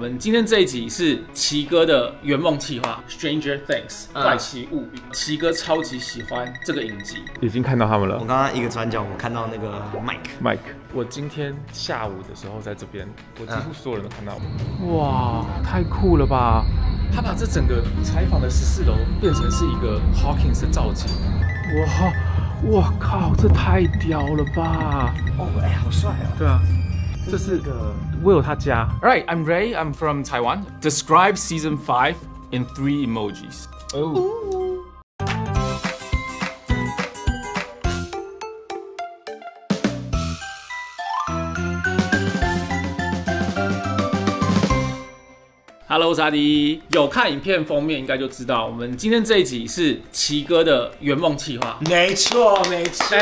我们今天这一集是奇哥的圆梦企划《Stranger Things》怪奇物语。奇哥超级喜欢这个影集，已经看到他们了。我刚刚一个转角，我看到那个 Mike。我今天下午的时候在这边，我几乎所有人都看到。哇，太酷了吧！他把这整个采访的14楼变成是一个 Hawkins 的造景。哇靠，这太屌了吧！哦，哎，好帅哦。对啊。这是个 Will 他家。Alright, I'm Ray. I'm from Taiwan. Describe season 5 in 3 emojis. Hello， 我是阿迪。有看影片封面应该就知道，我们今天这一集是奇哥的圆梦企划。没错，没错。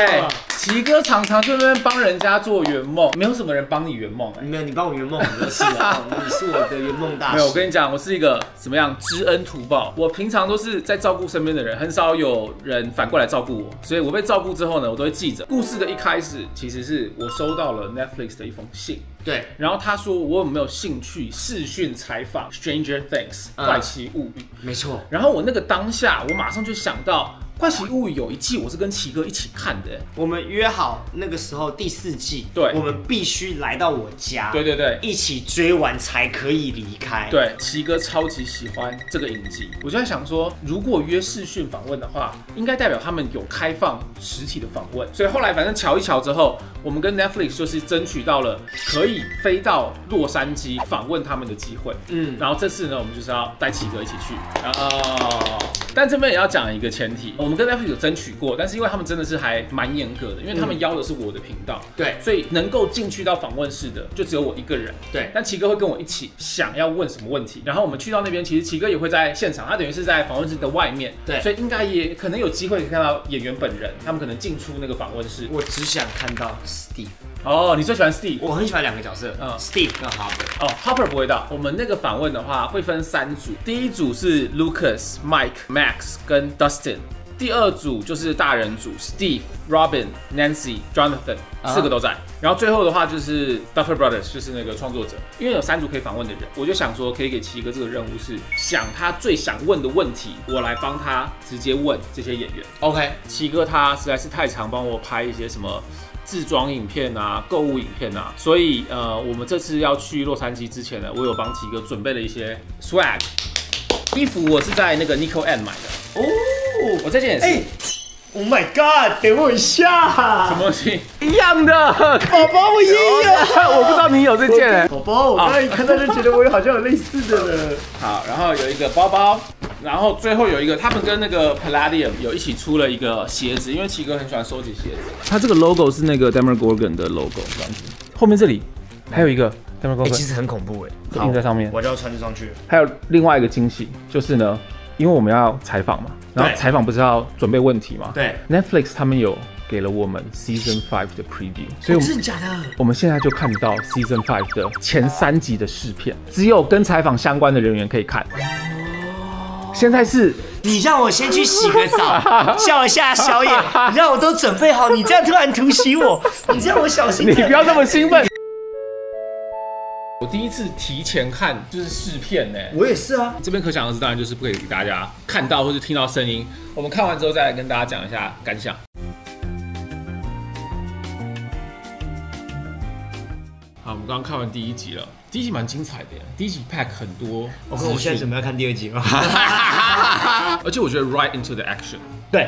奇哥常常在那边帮人家做圆梦，没有什么人帮你圆梦没有，你帮我圆梦很多次啊，你是我的圆梦大师。没有，我跟你讲，我是一个怎么样知恩图报。我平常都是在照顾身边的人，很少有人反过来照顾我，所以我被照顾之后呢，我都会记着。故事的一开始，其实是我收到了 Netflix 的一封信。对，然后他说我有没有兴趣视讯采访《Stranger Things》怪奇物语？没错。然后我那个当下，我马上就想到。怪奇物语有一季我是跟奇哥一起看的，我们约好那个时候第4季，对，我们必须来到我家，对，一起追完才可以离开。对，奇哥超级喜欢这个影集，我就在想说，如果约视讯访问的话，应该代表他们有开放实体的访问，所以后来反正瞧一瞧之后，我们跟 Netflix 就是争取到了可以飞到洛杉矶访问他们的机会，然后这次呢，我们就是要带奇哥一起去，但这边也要讲一个前提，我们跟 Netflix 有争取过，但是因为他们真的是还蛮严格的，因为他们邀的是我的频道，对，所以能够进去到访问室的就只有我一个人，对。但奇哥会跟我一起想要问什么问题，然后我们去到那边，其实奇哥也会在现场，他等于是在访问室的外面，对，所以应该也可能有机会可以看到演员本人，他们可能进出那个访问室。我只想看到 Steve。哦，你最喜欢 Steve？ 我很喜欢2个角色，Steve 跟 Hopper。哦 ，Hopper 不会到。我们那个访问的话会分3组，第一组是 Lucas、Mike、Max 跟 Dustin。第2组就是大人组 ，Steve、Robin、Nancy、Jonathan 4个都在。然后最后的话就是 Duffer Brothers， 就是那个创作者。因为有3组可以访问的人，我就想说可以给奇哥这个任务是想他最想问的问题，我来帮他直接问这些演员。OK， 奇哥他实在是太常帮我拍一些什么自装影片啊、购物影片啊，所以我们这次要去洛杉矶之前呢，我有帮奇哥准备了一些 swag。衣服我是在那个 Nico and 买的。哦，我这件也是。Oh my god！ 等我一下，什么东西？一样的，宝宝我也有，我不知道你有这件。宝宝，我刚才一看到就觉得我好像有类似的了。好，然后有一个包包，然后最后有一个，他们跟那个 Palladium 有一起出了一个鞋子，因为奇哥很喜欢收集鞋子。它这个 logo 是那个 Demogorgon 的 logo 这样子。后面这里还有一个 Demogorgon， 其实很恐怖印在上面，我就要穿这上去。还有另外一个惊喜就是呢。因为我们要采访嘛，然后采访不是要准备问题嘛？对 ，Netflix 他们有给了我们 Season 5的 Preview， 所以真的假的？我们现在就看到 Season 5的前3集的试片，只有跟采访相关的人员可以看。现在是你让我先去洗个澡，叫一下宵夜，你让我都准备好，你这样突然突袭我，你让我小心。你不要这么兴奋。我第一次提前看就是试片呢，我也是啊。这边可想而知，当然就是不可以给大家看到或是听到声音。我们看完之后再来跟大家讲一下感想。好，我们刚刚看完第1集了，第1集蛮精彩的耶，第1集 pack 很多。我现在准备要看第2集了，而且我觉得 right into the action。对，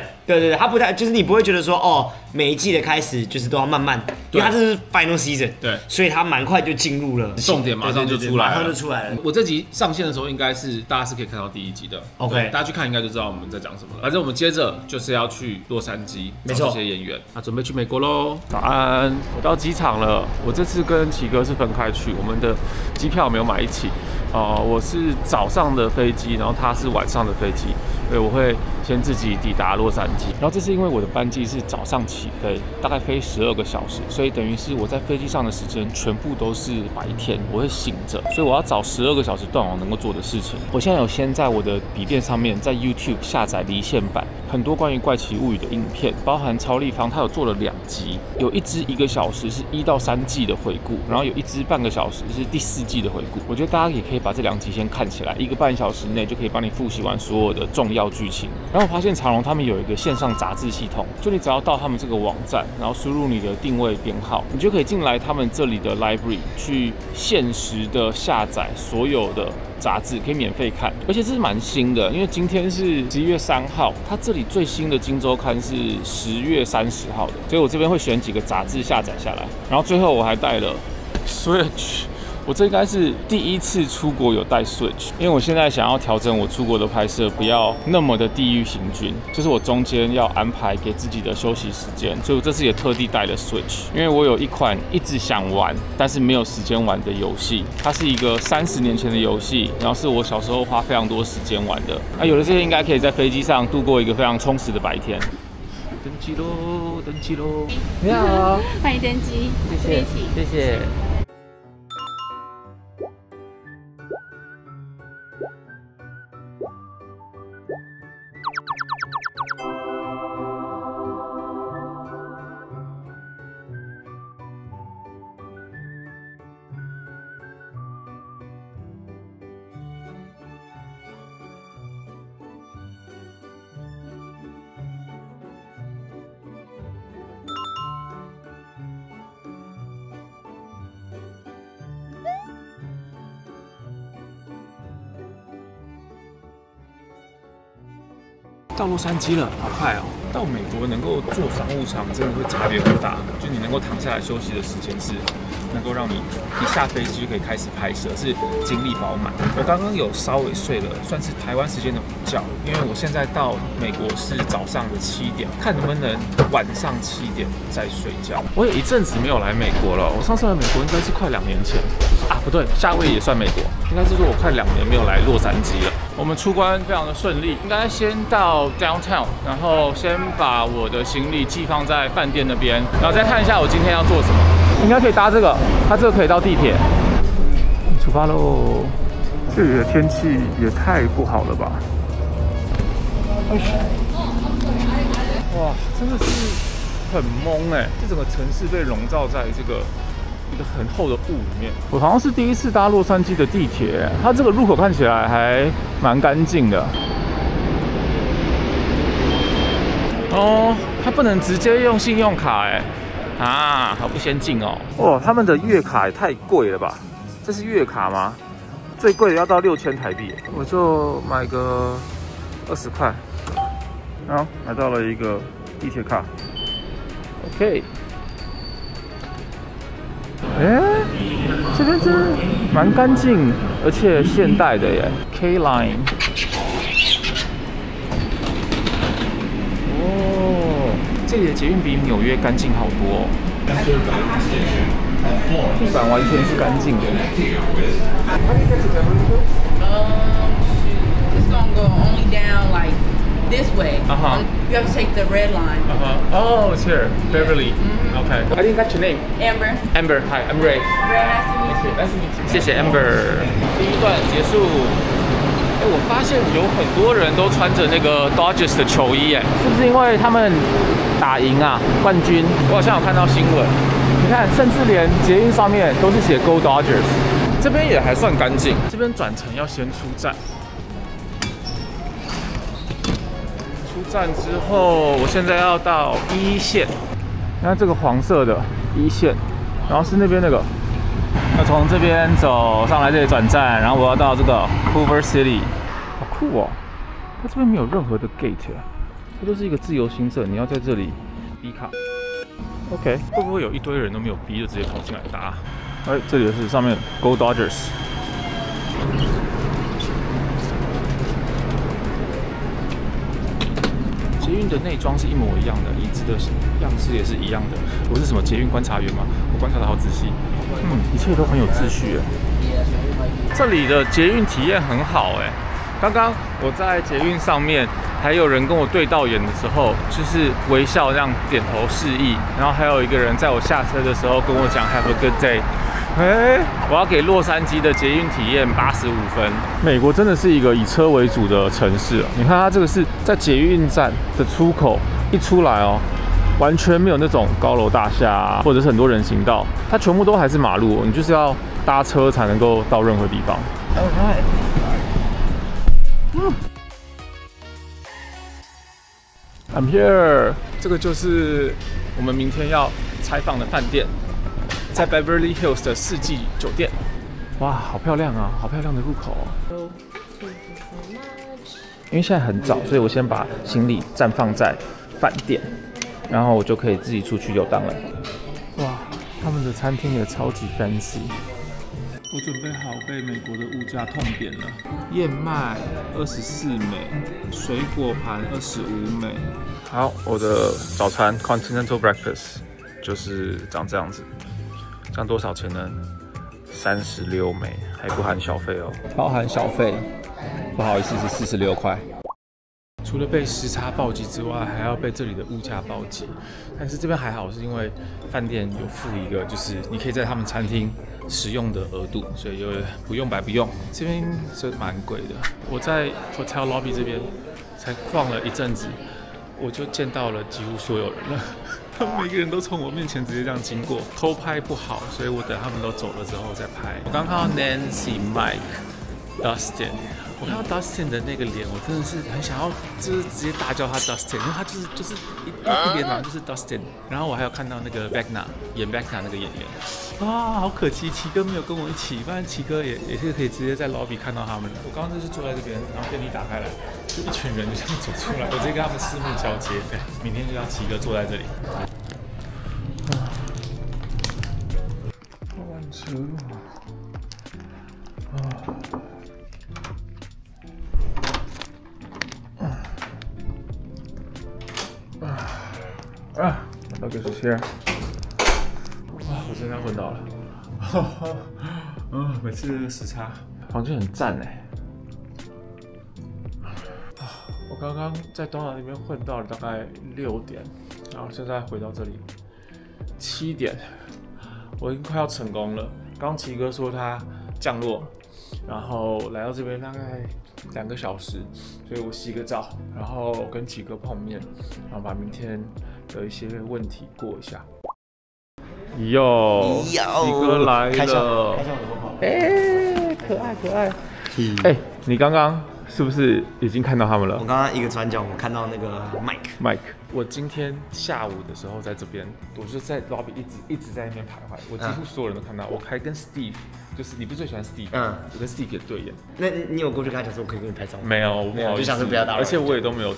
它不太就是你不会觉得说哦，每一季的开始就是都要慢慢，因为它这是 final season， 对，所以它蛮快就进入了重点，马上就出来了，马上就出来了。我这集上线的时候，应该是大家是可以看到第1集的 ，OK， 大家去看应该就知道我们在讲什么了。反正我们接着就是要去洛杉矶，没错，这些演员，准备去美国喽。早安，我到机场了。我这次跟奇哥是分开去，我们的机票没有买一起。我是早上的飞机，然后他是晚上的飞机，所以我会先自己抵达洛杉矶。然后这是因为我的班机是早上起飞，大概飞12个小时，所以等于是我在飞机上的时间全部都是白天，我会醒着，所以我要找12个小时断网能够做的事情。我现在有先在我的笔电上面，在 YouTube 下载离线版，很多关于怪奇物语的影片，包含超立方他有做了2集，有一支1个小时是1到3季的回顾，然后有一支半个小时是第4季的回顾。我觉得大家也可以把这2集先看起来，1个半小时内就可以帮你复习完所有的重要剧情。然后我发现长荣他们有一个线上杂志系统，就你只要到他们这个网站，然后输入你的定位编号，你就可以进来他们这里的 library 去限时的下载所有的杂志，可以免费看，而且这是蛮新的，因为今天是11月3号，它这里最新的《今周刊》是10月30号的，所以我这边会选几个杂志下载下来，然后最后我还带了 Switch。我这应该是第1次出国有带 Switch， 因为我现在想要调整我出国的拍摄，不要那么的地狱行军，就是我中间要安排给自己的休息时间，所以我这次也特地带了 Switch， 因为我有一款一直想玩但是没有时间玩的游戏，它是一个30年前的游戏，然后是我小时候花非常多时间玩的，有了这些应该可以在飞机上度过一个非常充实的白天。登机喽，登机喽！你好，欢迎登机，谢谢，谢谢。到洛杉矶了，好快哦！到美国能够坐商务舱，真的会差别很大。就你能够躺下来休息的时间是能够让你一下飞机就可以开始拍摄，是精力饱满。我刚刚有稍微睡了，算是台湾时间的午觉，因为我现在到美国是早上的7点，看能不能晚上7点再睡觉。我有一阵子没有来美国了，我上次来美国应该是快2年前啊，不对，夏威夷也算美国，应该是说我快2年没有来洛杉矶了。我们出关非常的顺利，应该先到 downtown， 然后先把我的行李寄放在饭店那边，然后再看一下我今天要做什么。应该可以搭这个，它这个可以到地铁。出发喽！这里的天气也太不好了吧！哇，真的是很懵哎！这整个城市被笼罩在这个一个很厚的雾里面。我好像是第1次搭洛杉矶的地铁，它这个入口看起来还蛮干净的。哦，它不能直接用信用卡哎。啊，好不先进哦！哇，他们的月卡也太贵了吧？这是月卡吗？最贵的要到6000台币，我就买个20块。好，买到了一个地铁卡。OK。这边真蛮干净，而且现代的耶 ，K Line。这里的捷运比纽约干净好多哦，地板完全是干净的。It's gonna go only down like this way. You have to take the red line. Oh, it's here, Beverly. Okay. I didn't catch your name. Amber. Amber, hi, I'm Ray. Ray, nice to meet you. Nice to meet you. 谢谢 Amber。第1段结束。我发现有很多人都穿着那个 Dodgers 的球衣，是不是因为他们打赢啊冠军？我好像有看到新闻，你看，甚至连捷运上面都是写 Go Dodgers。这边也还算干净，这边转乘要先出站，出站之后，我现在要到1线，你看这个黄色的1线，然后是那边那个。要从这边走上来这里转站，然后我要到这个 Culver City， 好酷哦！它这边没有任何的 gate， 它就是一个自由行政，你要在这里逼卡。OK， 会不会有一堆人都没有逼就直接跑进来搭？哎，这里是上面 Go Dodgers。捷运的内装是一模一样的，椅子的样式也是一样的。我是什么捷运观察员吗？我观察得好仔细。一切都很有秩序哎。这里的捷运体验很好哎，刚刚我在捷运上面，还有人跟我对到眼的时候，就是微笑这样点头示意，然后还有一个人在我下车的时候跟我讲 Have a good day。我要给洛杉矶的捷运体验85分。美国真的是一个以车为主的城市啊！你看它这个是在捷运站的出口一出来哦，完全没有那种高楼大厦啊，或者是很多人行道，它全部都还是马路，你就是要搭车才能够到任何地方。I'm here。这个就是我们明天要采访的饭店，在 Beverly Hills 的四季酒店。哇，好漂亮啊，好漂亮的入口哦。因为现在很早，所以我先把行李暂放在饭店，然后我就可以自己出去游荡了。哇，他们的餐厅也超级 fancy。我准备好被美国的物价痛扁了。燕麦24美，水果盘25美。好，我的早餐 Continental Breakfast 就是长这样子。这样多少钱呢？36美，还不含小费哦。包含小费，不好意思是46块。除了被时差暴击之外，还要被这里的物价暴击。但是这边还好，是因为饭店有附一个，就是你可以在他们餐厅使用的额度，所以就不用白不用。这边是蛮贵的。我在 hotel lobby 这边才逛了一阵子，我就见到了几乎所有人了。他们每个人都从我面前直接这样经过，偷拍不好，所以我等他们都走了之后再拍。我刚看到 Nancy、Mike、Dustin。我看到 Dustin 的那个脸，我真的是很想要，就是直接大叫他 Dustin， 因为他就是一脸就是 Dustin。然后我还有看到那个 Vecna 演 Vecna 那个演员，啊，好可惜，奇哥没有跟我一起，不然奇哥也是可以直接在 lobby 看到他们的。我刚刚就是坐在这边，然后电梯打开来，就一群人就这样走出来，我直接跟他们四目交接。对，明天就让奇哥坐在这里。完车my luggage is here。哇，我真的要昏倒了。每次这个时差，房间很赞哎。我刚刚在东南那边混到了大概6点，然后现在回到这里7点，我已经快要成功了。刚奇哥说他降落，然后来到这边大概2个小时，所以我洗个澡，然后跟奇哥碰面，然后把明天的一些问题过一下。哟，奇哥来了，可爱可爱。你刚刚是不是已经看到他们了？我刚刚一个转角，我看到那个 Mike。我今天下午的时候在这边，我就在 lobby 一直在那边徘徊，我几乎所有人都看到。我还跟 Steve， 就是你不是最喜欢 Steve， 我跟 Steve 也对眼。那你有过去跟他讲说我可以跟你拍照吗？没有，不好意思，就想说不要打扰。而且我都没有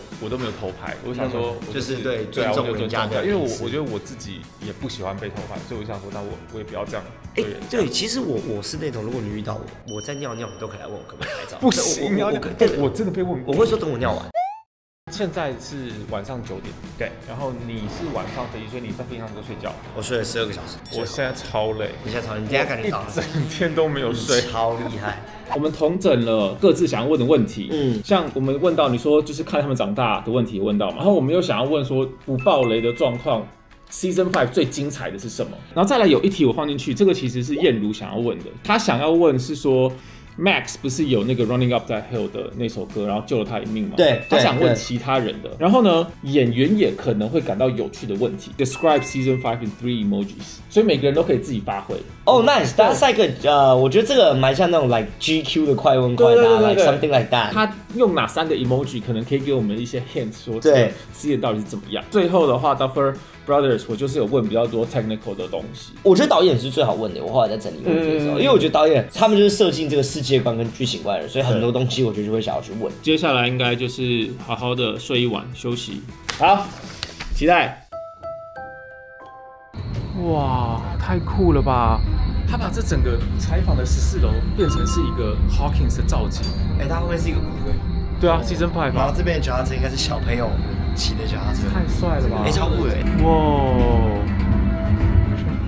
偷拍，我想说就是对尊重人家的，因为我觉得我自己也不喜欢被偷拍，所以我想说，那我也不要这样。对，其实我是那种，如果你遇到我在尿尿，你都可以来问我可不可以拍照。不行，我真的被问过，我会说等我尿完。现在是晚上9点，对，然后你是晚上飞机，所以你在飞机上都睡觉。我睡了12个小时。我现在超累，你现在超累，你等一下赶紧倒。一整天都没有睡，超厉害。我们统整了各自想要问的问题，像我们问到你说就是看他们长大的问题问到嘛，然后我们又想要问说不爆雷的状况。Season 5最精彩的是什么？然后再来有一题我放进去，这个其实是燕如想要问的，他想要问是说 Max 不是有那个 Running Up That Hill 的那首歌，然后救了他一命吗？对，他想问其他人的。然后呢，演员也可能会感到有趣的问题。Describe Season 5 in 3 emojis， 所以每个人都可以自己发挥。Oh, nice！ That's like我觉得这个蛮像那种 like GQ 的快问快答 ，like something like that。他用哪3个 emoji 可能可以给我们一些 hint， 说这个 Season 到底是怎么样。最后的话 ，Duffer Brothers， 我就是有问比较多 technical 的东西。我觉得导演是最好问的。我后来在整理问题的时候，因为我觉得导演他们就是设计这个世界观跟剧情观的人，所以很多东西我觉得就会想要去问。接下来应该就是好好的睡一晚休息。好，期待。哇，太酷了吧！他把这整个采访的14楼变成是一个 Hawkins 的造景。它会不会是一个舞会？对啊 ，Season 5。然后这边的脚踏车应该是小朋友骑的脚踏车。太帅了吧！超酷的。哇，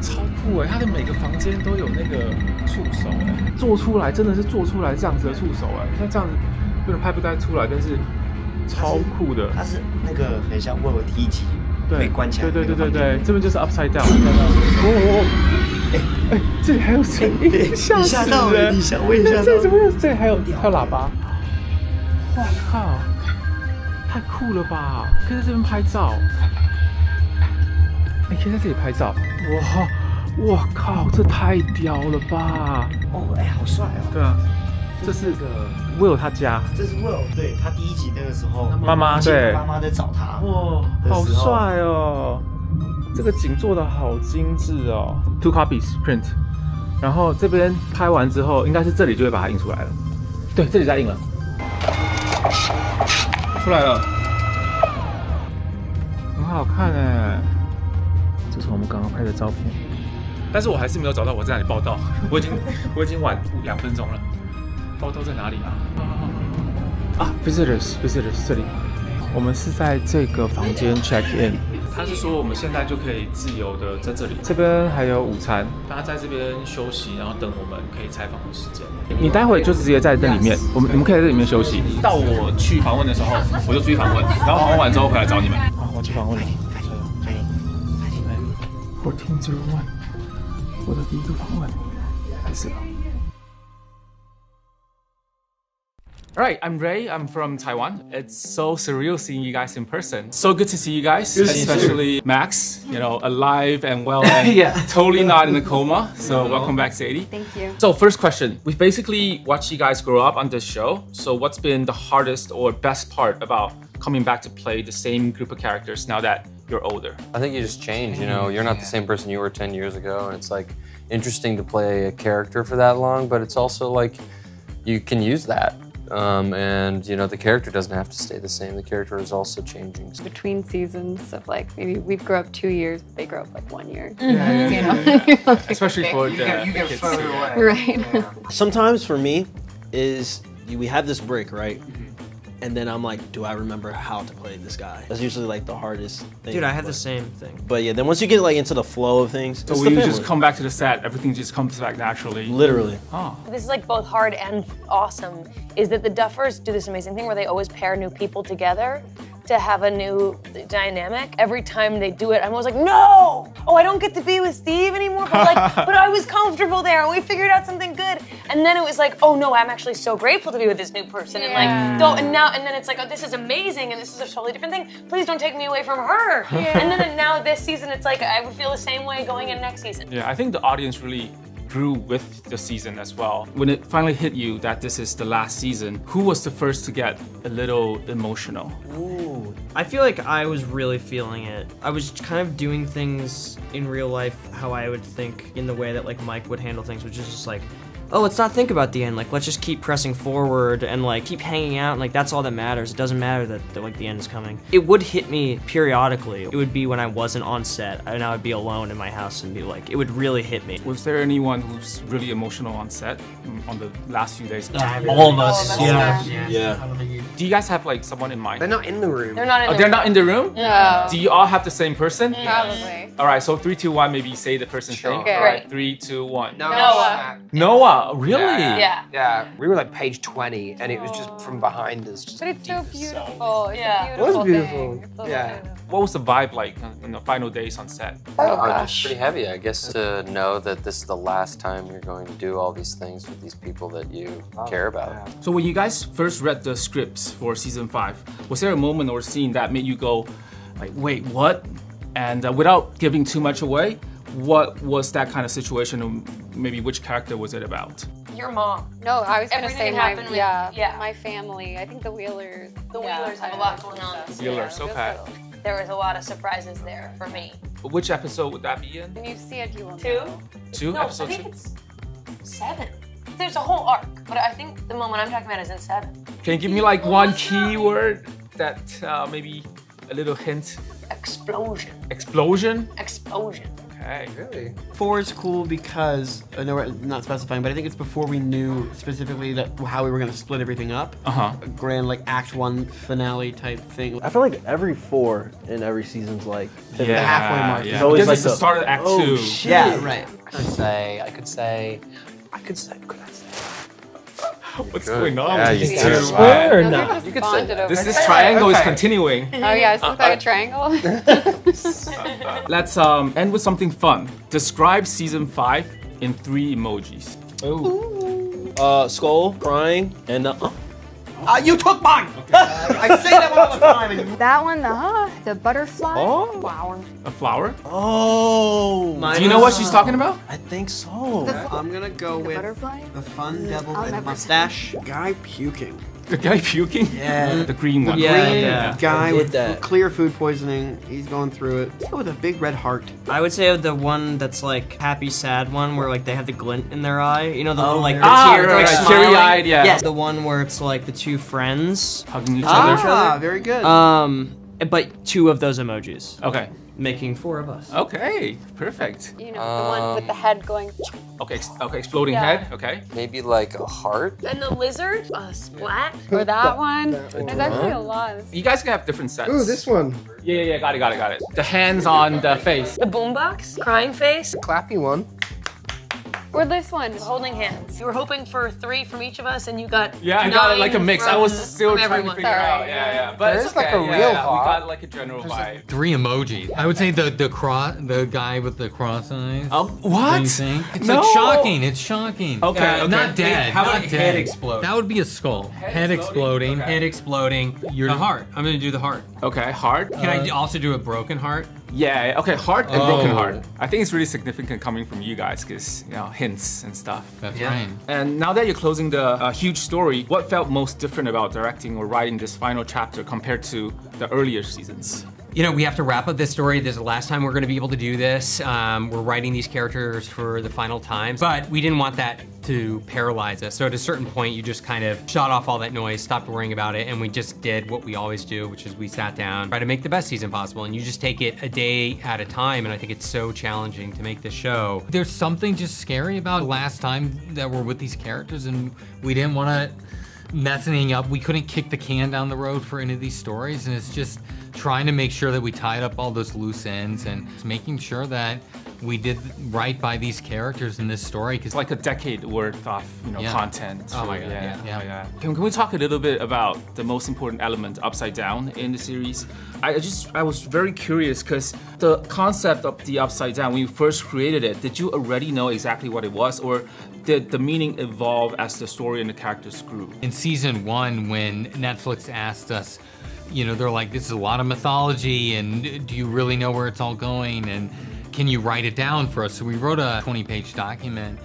超酷哎！它的每个房间都有那个触手哎，做出来真的是做出来这样子的触手哎，像这样子有点拍不太出来，但是超酷的。它是那个很像Will梯级，被关起来。对，这边就是 upside down。哦，哎，这里还有声音，吓到人！我也吓到。这里还有喇叭。哇靠，太酷了吧！可以在这边拍照。你可以在这里拍照。哇靠，这太屌了吧！哦，哎，好帅哦。对啊。这是Will 他家，这是 Will， 对他第一集那个时候，妈妈在找他，哇，好帅哦！这个景做的好精致哦 ，2 copies print， 然后这边拍完之后，应该是这里就会把它印出来了，对，这里在印了，出来了，很好看哎，这是我们刚刚拍的照片，但是我还是没有找到我在哪里报到，我已经晚2分钟了。报道在哪里啊？Visitors 这里，我们是在这个房间 check in。他是说我们现在就可以自由的在这里，这边还有午餐，大家在这边休息，然后等我们可以采访的时间。你待会就直接在这里面，你们可以在这里面休息。到我去访问的时候，我就出去访问，然后访问完之后回来找你们。啊，我去访问了。1401，我的第一个访问开始了。Alright, I'm Ray. I'm from Taiwan. It's so surreal seeing you guys in person. So good to see you guys, especially Max, you know, alive and well and totally not in a coma. So welcome back, Sadie. Thank you. So first question, we've basically watched you guys grow up on this show. So what's been the hardest or best part about coming back to play the same group of characters now that you're older? I think you just change, you know, you're not the same person you were 10 years ago, and it's like interesting to play a character for that long, but it's also like you can use that. And you know, the character doesn't have to stay the same. The character is also changing. Between seasons of like, maybe we've grown up 2 years, they grow up like 1 year. Yeah. You know? Especially for the you get kids. further away. Right. Yeah. Sometimes for me is we have this break, right? And then I'm like, do I remember how to play this guy? That's usually like the hardest thing. Dude, I have the same thing. But yeah, then once you get like into the flow of things, so when you just come back to the set, everything just comes back naturally. Literally. Oh. This is like both hard and awesome, is that the Duffers do this amazing thing where they always pair new people together to have a new dynamic. Every time they do it, I'm always like, no! Oh, I don't get to be with Steve anymore, but like, but I was comfortable there and we figured out something good. And then it was like, oh no, I'm actually so grateful to be with this new person. And like, and then it's like, oh, this is amazing and this is a totally different thing. Please don't take me away from her. And then now this season, it's like, I would feel the same way going in next season. Yeah, I think the audience really grew with the season as well. When it finally hit you that this is the last season, who was the first to get a little emotional? Ooh, I feel like I was really feeling it. I was kind of doing things in real life how I would think in the way that like Mike would handle things, which is just like, oh, let's not think about the end. Like, let's just keep pressing forward and like keep hanging out. And like, that's all that matters. It doesn't matter that like the end is coming. It would hit me periodically. It would be when I wasn't on set and I would be alone in my house and be like, it would really hit me. Was there anyone who's really emotional on set on the last few days? All of us. Yeah. Do you guys have like someone in mind? They're not in the room. They're not in they're not in the room? No. Do you all have the same person? Probably. All right, so 3, 2, 1, maybe say the person's name. Okay. All right, 3, 2, 1. Noah. Noah, really? Yeah. Yeah, we were like page 20, and it was just from behind us. Just But it's so beautiful. It's Yeah. a It was beautiful beautiful. thing. It's so Yeah. good. What was the vibe like in the final days on set? Just pretty heavy, I guess, to know that this is the last time you're going to do all these things with these people that you care about. So when you guys first read the scripts for season 5, was there a moment or scene that made you go, like, wait, what? And without giving too much away, what was that kind of situation, or maybe which character was it about? Your mom. No, I was gonna Everything say that my, happened with- my family. I think the Wheelers. The Wheelers have a lot going on. Wheelers, okay. There was a lot of surprises there for me. Which episode would that be in? When you see it, you will 2? know. 2? No, I Episode think 2? it's 7. There's a whole arc, but I think the moment I'm talking about is in 7. Can you give me like one keyword that maybe a little hint? Explosion. Explosion? Explosion. Okay. Really? 4 is cool because, I know we're not specifying, but I think it's before we knew specifically that how we were going to split everything up. Uh-huh. A grand, like, Act 1 finale type thing. I feel like every 4 in every season's like Yeah, the halfway mark. Yeah. It's always Because like it's the the- start of Act 2. Oh, shit. Yeah, right. I could say. What's going on? Yeah, with you these do. two? Swear or not. You could say that. This triangle is continuing. Oh yeah, it looks like a triangle. Let's end with something fun. Describe season 5 in 3 emojis. Skull, crying, and you took mine. I say that one all the time. And That one, the butterfly. Oh. Flower. A flower? Oh. Do you know what she's talking about? I think so. I'm gonna go with butterfly? the fun devil I'll with never mustache. Guy puking. The guy puking? Yeah. The green one. Yeah. Guy Did with that. clear food poisoning. He's going through it. Let's go with a big red heart. I would say the one that's like happy, sad one where like they have the glint in their eye. You know the little like the tear, right, like right. smiling? Teary-eyed, yeah. Yes. The one where it's like the two friends Hugging each Ah, other. very good. But 2 of those emojis. Okay. Making 4 of us. Okay. Perfect. You know, the one with the head going. Okay. Okay. Exploding Yeah. head. Okay. Maybe like a heart. And the lizard, splat. Or that one. There's actually a lot. You guys can have different sets. Ooh, this one. Yeah. Got it. The hands on the face. The boombox, crying face, Clappy one. Or this one. holding hands. You were hoping for 3 from each of us, and you got Yeah, I got it like a 9 mix. I was from- still from trying to everyone. figure out. Yeah. But There's it's like okay. a real We heart. got like a general vibe. 3 emojis. I would say the guy with the cross eyes. What? It's No. like shocking. It's shocking. Okay, okay. Not dead. How about not head dead. explode? That would be a skull. Head exploding. Okay. Head exploding. You're the heart. I'm gonna do the heart. Okay, heart. Can I also do a broken heart? Yeah, okay, heart and broken Oh. heart. I think it's really significant coming from you guys because, hints and stuff. That's right. And now that you're closing the huge story, what felt most different about directing or writing this final chapter compared to the earlier seasons? You know, we have to wrap up this story. This is the last time we're going to be able to do this. We're writing these characters for the final time, but we didn't want that to paralyze us. So at a certain point, you just kind of shut off all that noise, stopped worrying about it, and we just did what we always do, which is we sat down, try to make the best season possible, and you just take it a day at a time, and I think it's so challenging to make this show. There's something just scary about last time that we're with these characters, and we didn't want to mess anything up. We couldn't kick the can down the road for any of these stories, and it's just trying to make sure that we tied up all those loose ends and making sure that we did right by these characters in this story. It's like a decade worth of content. Oh my God, yeah. Can we talk a little bit about the most important element, Upside Down, in the series? I was very curious because the concept of the Upside Down, when you first created it, did you already know exactly what it was, or did the meaning evolve as the story and the characters grew? In season 1, when Netflix asked us, they're like, this is a lot of mythology, and do you really know where it's all going? And can you write it down for us? So we wrote a 20-page document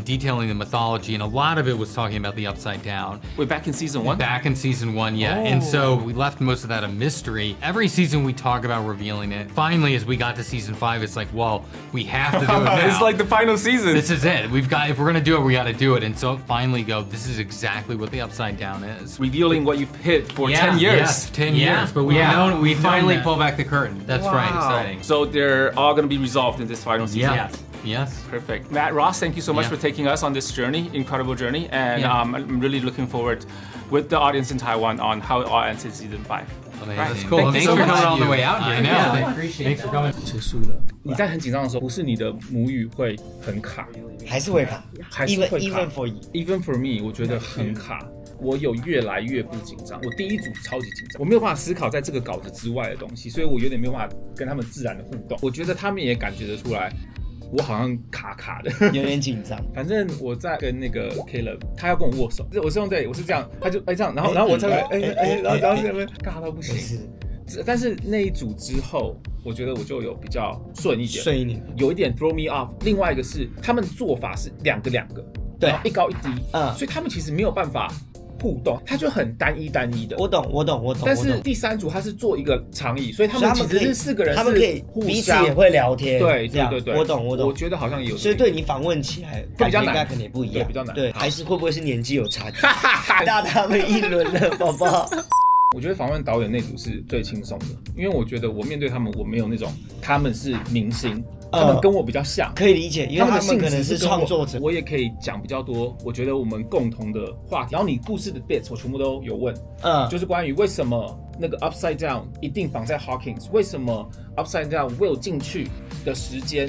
detailing the mythology, and a lot of it was talking about the Upside Down. Wait, back in season 1? Back in season 1, yeah. Oh. And so we left most of that a mystery. Every season we talk about revealing it. Finally, as we got to season 5, it's like, well, we have to do it now. It's like the final season. This is it. If we're gonna do it, we gotta do it. And so finally this is exactly what the Upside Down is. Revealing what you've hid for 10 years. Yes, 10 years. But we finally pull back the curtain. That's right, exciting. So they're all gonna be resolved in this final season? Yes. Perfect. Matt, Ross, thank you so much for taking us on this journey, incredible journey. And I'm really looking forward with the audience in Taiwan on how it all ends in season 5. That's cool. Thanks for coming all the way out here. I know. I appreciate it. Thanks for coming. 结束了。你在很紧张的时候，不是你的母语会很卡，还是会卡，还是会卡。 Even for you. Even for me， 我觉得很卡。我有越来越不紧张。我第一组超级紧张，我没有办法思考在这个稿子之外的东西，所以我有点没有办法跟他们自然的互动。我觉得他们也感觉得出来。我好像卡卡的，有点紧张。反正我在跟那个 Caleb， 他要跟我握手，我是用我是这样，他就这样，然后我才会然后这边尬到不行。但是那一组之后，我觉得我就有比较顺一点，有一点 throw me off。另外一个是他们做法是两个，对，一高一低，所以他们其实没有办法互动，它就很单一的。我懂。但是第3组他是做一个长椅，所以他们其实是4个人，他们可以彼此也会聊天。对，我懂。我觉得好像有，所以对你访问起来比较难，应该可能也不一样，比较难。对，还是会不会是年纪有差距？大他们一轮了，宝宝。我觉得访问导演那组是最轻松的，因为我觉得我面对他们，我没有那种他们是明星。他们跟我比较像，可以理解，因为他们可能是创作者，我也可以讲比较多。我觉得我们共同的话题，然后你故事的 bits 我全部都有问，就是关于为什么那个 Upside Down 一定绑在 Hawkins， 为什么 Upside Down Will 进去的时间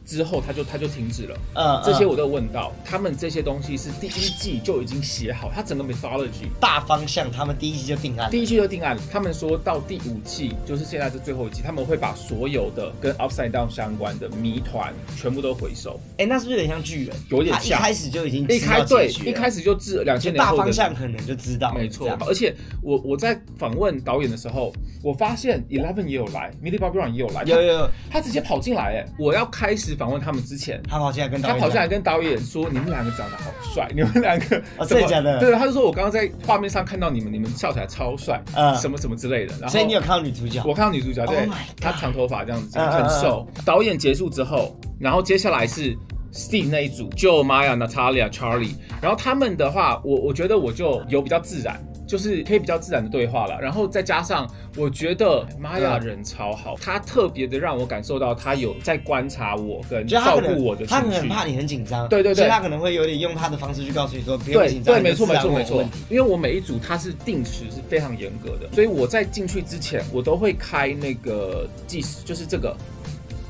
之后他就停止了。这些我都有问到，他们这些东西是第一季就已经写好，他整个 mythology 大方向，他们第一季就定案。第一季就定案，他们说到第5季，就是现在是最后一季，他们会把所有的跟 Upside Down 相关的谜团全部都回收。那是不是有点像巨人？有点像，他一开始就已经一开始就知2000年后的大方向可能就知道。没错，而且我在访问导演的时候，我发现 Eleven 也有来 ，Millie Bobby Brown 也有来，有，他直接跑进来我要开始访问他们之前，他跑进来跟导演说：“你们两个长得好帅，你们两个真的假的？”对，他就说：“我刚刚在画面上看到你们笑起来超帅，什么什么之类的。”然后，所以你有看到女主角？我看到女主角，对，她长头发这样子，很瘦。导演结束之后，然后接下来是 Steve 那一组 ，Joe、Maya、Natalia、Charlie， 然后他们的话，我觉得我就有比较自然。就是可以比较自然的对话了，然后再加上我觉得玛雅人超好，他特别的让我感受到他有在观察我跟照顾我的情绪，他可能很怕你很紧张，对，所以他可能会有点用他的方式去告诉你说不用紧张，对，没错，因为我每一组他是定时是非常严格的，所以我在进去之前我都会开那个计时，就是这个。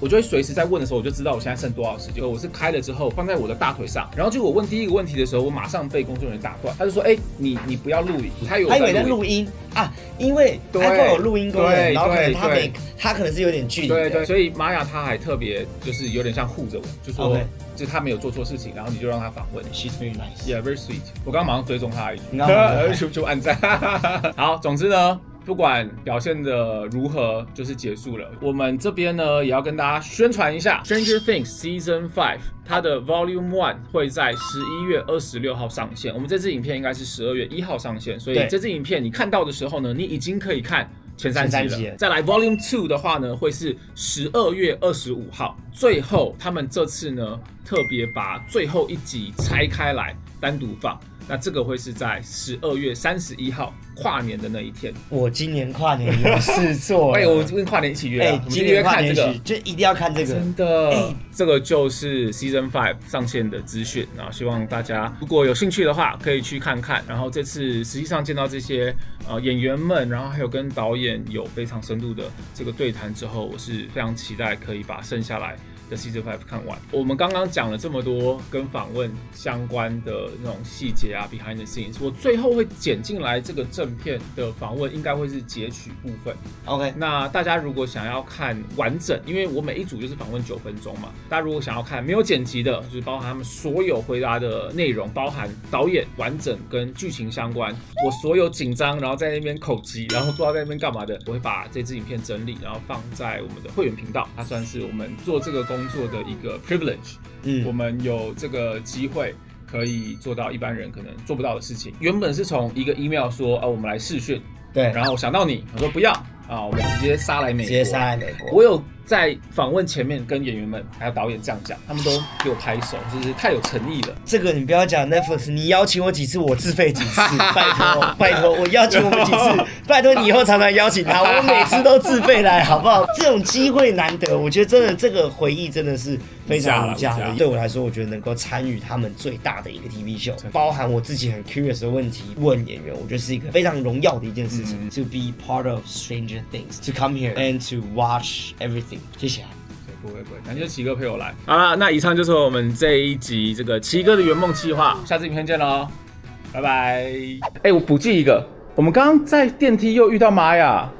我就会随时在问的时候，我就知道我现在剩多少时间。我是开了之后放在我的大腿上，然后就我问第一个问题的时候，我马上被工作人员打断，他就说：“你不要录影。”他以为在录音啊，因为 iPhone 有录音功能，然后可能他可能是有点距离的，对，所以玛雅他还特别就是有点像护着我，就说就他没有做错事情，然后你就让他访问。She's very nice, yeah, very sweet。我刚刚马上追踪他一句，就按赞。好，总之呢。不管表现的如何，就是结束了。我们这边呢，也要跟大家宣传一下《Stranger Things Season 5》，它的 Volume 1会在11月26号上线。我们这支影片应该是12月1号上线，所以这支影片你看到的时候呢，你已经可以看前3集了。再来 Volume 2的话呢，会是12月25号。最后，他们这次呢，特别把最后1集拆开来单独放。那这个会是在12月31号跨年的那一天。我今年跨年有事做，我跟跨年一起约，今年跨年就一定要看这个，真的。这个就是 Season 5上线的资讯，然后希望大家如果有兴趣的话，可以去看看。然后这次实际上见到这些演员们，然后还有跟导演有非常深度的这个对谈之后，我是非常期待可以把剩下来的 Season 5看完。我们刚刚讲了这么多跟访问相关的那种细节啊 ，behind the scenes， 我最后会剪进来这个正片的访问，应该会是截取部分。OK， 那大家如果想要看完整，因为我每一组就是访问9分钟嘛，大家如果想要看没有剪辑的，就是包含他们所有回答的内容，包含导演完整跟剧情相关，我所有紧张，然后在那边口急，然后不知道在那边干嘛的，我会把这支影片整理，然后放在我们的会员频道，它算是我们做这个工作的一个 privilege。我们有这个机会可以做到一般人可能做不到的事情。原本是从一个 email 说，我们来视讯，对，然后想到你，我说不要啊，我们直接杀来美国，直接杀来美国。我有在访问前面跟演员们还有导演这样讲，他们都给我拍手，就是太有诚意了。这个你不要讲 Netflix， 你邀请我几次，我自费几次，拜托，我邀请我们几次，拜托你以后常常邀请他，我每次都自费来，好不好？这种机会难得，我觉得真的这个回忆真的是非常无价的。对我来说，我觉得能够参与他们最大的一个 TV show， 包含我自己很 curious 的问题问演员，我觉得是一个非常荣耀的一件事情。To be part of Stranger Things, to come here and to watch everything。谢谢。不会，感谢奇哥陪我来。好了，那以上就是我们这一集这个奇哥的圆梦计划，下次影片见喽，拜拜。我补记一个，我们刚刚在电梯又遇到玛雅。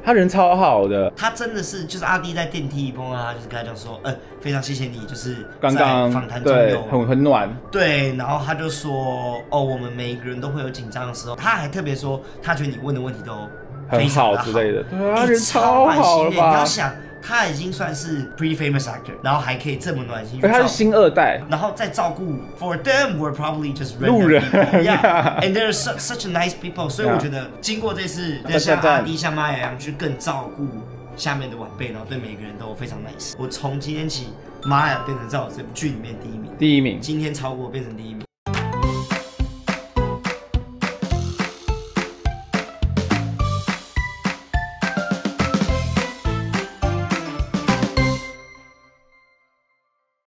他人超好的，他真的是就是阿弟在电梯碰到他，就是跟他讲说，非常谢谢你，就是刚刚访谈中有很暖，对，然后他就说，我们每一个人都会有紧张的时候，他还特别说，他觉得你问的问题都很好之类的，对啊，人超好了吧？你要想。他已经算是 pretty famous actor， 然后还可以这么暖心，他是新2代，然后再照顾 for them were probably just 路人 ，yeah， and they're such a nice people， 所以我觉得经过这次，像阿弟像玛雅一样，去更照顾下面的晚辈，然后对每个人都非常 nice。我从今天起，玛雅变成在我这部剧里面第一名，第一名，今天超过变成第一名。